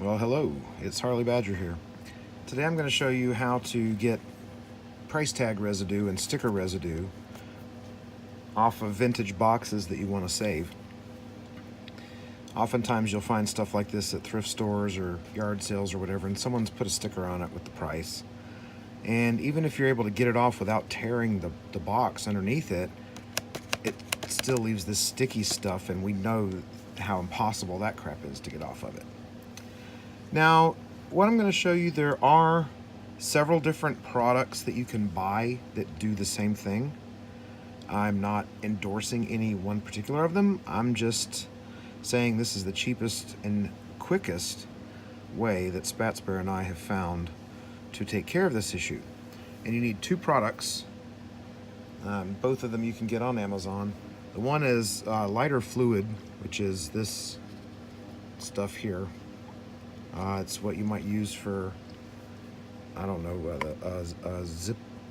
Well, hello, it's Harley Badger here. Today I'm going to show you how to get price tag residue and sticker residue off of vintage boxes that you want to save. Oftentimes you'll find stuff like this at thrift stores or yard sales or whatever, and someone's put a sticker on it with the price. And even if you're able to get it off without tearing the box underneath it, it still leaves this sticky stuff, and we know how impossible that crap is to get off of it. Now, what I'm going to show you, there are several different products that you can buy that do the same thing. I'm not endorsing any one particular of them. I'm just saying this is the cheapest and quickest way that Spats and I have found to take care of this issue. And you need two products. Both of them you can get on Amazon. The one is lighter fluid, which is this stuff here. It's what you might use for, I don't know, a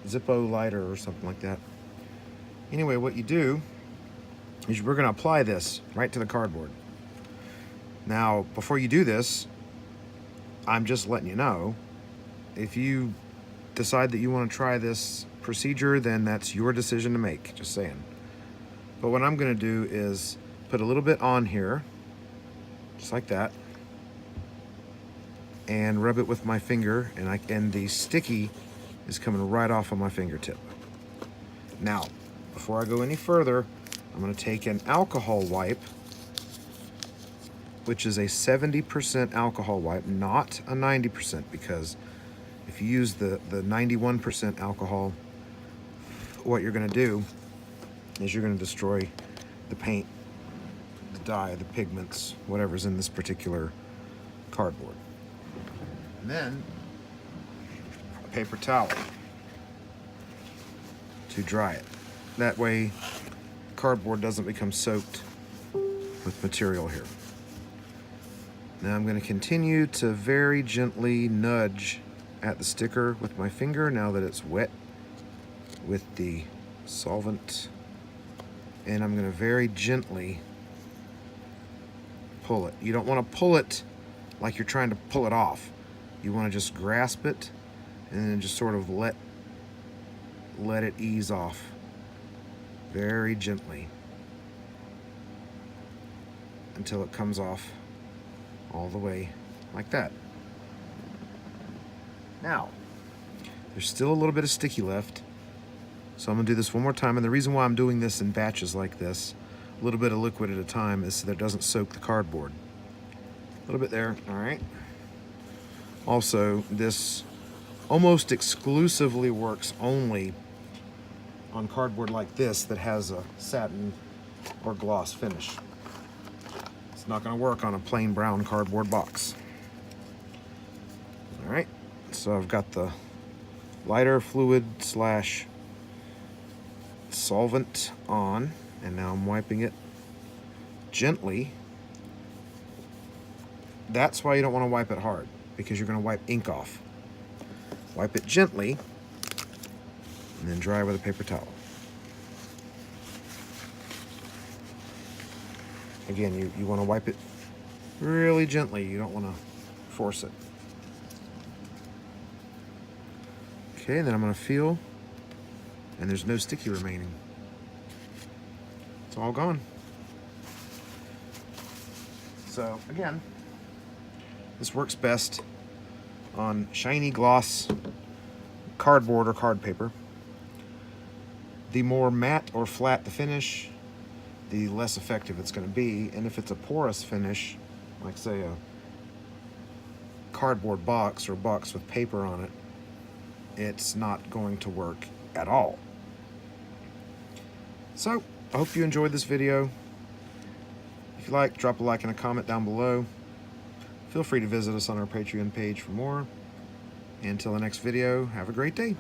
Zippo lighter or something like that. Anyway, what you do is we're going to apply this right to the cardboard. Now, before you do this, I'm just letting you know, if you decide that you want to try this procedure, then that's your decision to make, just saying. But what I'm going to do is put a little bit on here, just like that, and rub it with my finger, and the sticky is coming right off of my fingertip. Now, before I go any further, I'm going to take an alcohol wipe, which is a 70% alcohol wipe, not a 90%, because if you use the 91% alcohol, what you're going to do is you're going to destroy the paint, the dye, the pigments, whatever's in this particular cardboard. And then a paper towel to dry it. That way cardboard doesn't become soaked with material here. Now I'm going to continue to very gently nudge at the sticker with my finger now that it's wet with the solvent, and I'm going to very gently pull it. You don't want to pull it like you're trying to pull it off. You want to just grasp it and then just sort of let it ease off very gently until it comes off all the way like that. Now, there's still a little bit of sticky left, so I'm going to do this one more time. And the reason why I'm doing this in batches like this, a little bit of liquid at a time, is so that it doesn't soak the cardboard. A little bit there, all right. Also, this almost exclusively works only on cardboard like this that has a satin or gloss finish. It's not going to work on a plain brown cardboard box. All right, so I've got the lighter fluid slash solvent on, and now I'm wiping it gently. That's why you don't want to wipe it hard, because you're going to wipe ink off. Wipe it gently and then dry with a paper towel. Again, you want to wipe it really gently. You don't want to force it. Okay, and then I'm going to feel, and there's no sticky remaining. It's all gone. So again, this works best on shiny gloss cardboard or card paper. The more matte or flat the finish, the less effective it's going to be. And if it's a porous finish, like say a cardboard box or a box with paper on it, it's not going to work at all. So, I hope you enjoyed this video. If you like, drop a like and a comment down below. Feel free to visit us on our Patreon page for more. Until the next video, have a great day.